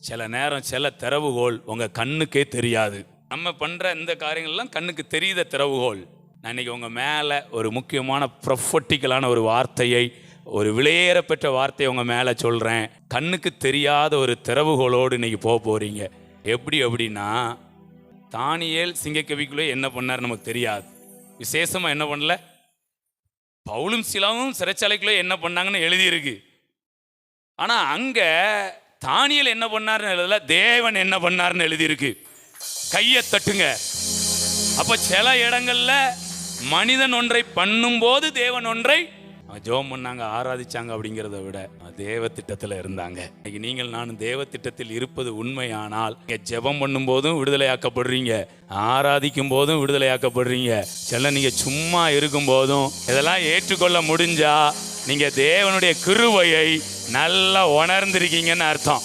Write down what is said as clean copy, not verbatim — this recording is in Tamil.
சில நேரம் சில திறவுகோல் உங்கள் கண்ணுக்கே தெரியாது. நம்ம பண்ணுற இந்த காரியங்கள்லாம் கண்ணுக்கு தெரியுத திறவுகோல். நான் இன்றைக்கி உங்கள் மேலே ஒரு முக்கியமான ப்ரொஃபட்டிக்கலான ஒரு வார்த்தையை, ஒரு விலையேற பெற்ற வார்த்தையை உங்கள் மேலே சொல்கிறேன். கண்ணுக்கு தெரியாத ஒரு திறவுகோலோடு இன்றைக்கி போக போகிறீங்க. எப்படி அப்படின்னா, தானியேல் சிங்கக்கவிக்குள்ளே என்ன பண்ணார் நமக்கு தெரியாது. விசேஷமாக என்ன பண்ணல, பவுலும் சிலாவும் சிறைச்சாலைக்குள்ளே என்ன பண்ணாங்கன்னு எழுதியிருக்கு. ஆனால் அங்கே தானியேல் என்ன பண்ணார்னு எழுதல, தேவன் என்ன பண்ணார்னு எழுதியிருக்கு. கையை தட்டுங்க. அப்போ சில இடங்கள்ல மனிதன் ஒன்றை பண்ணும்போது தேவன் ஒன்றை ஜெபம் பண்ணாங்க, ஆராதிச்சாங்க. அப்படிங்கிறத விட தேவ திட்டத்தில் இருந்தாங்க. இன்னைக்கு நீங்கள் நானும் தேவ திட்டத்தில் இருப்பது உண்மையானால், ஜெபம் பண்ணும் போதும் விடுதலையாக்கப்படுறீங்க, ஆராதிக்கும் போதும் விடுதலையாக்கப்படுறீங்க. சில நீங்க சும்மா இருக்கும் போதும் இதெல்லாம் ஏற்றுக்கொள்ள முடிஞ்சா நீங்க தேவனுடைய கிருபையை நல்லா உணர்ந்திருக்கீங்கன்னு அர்த்தம்.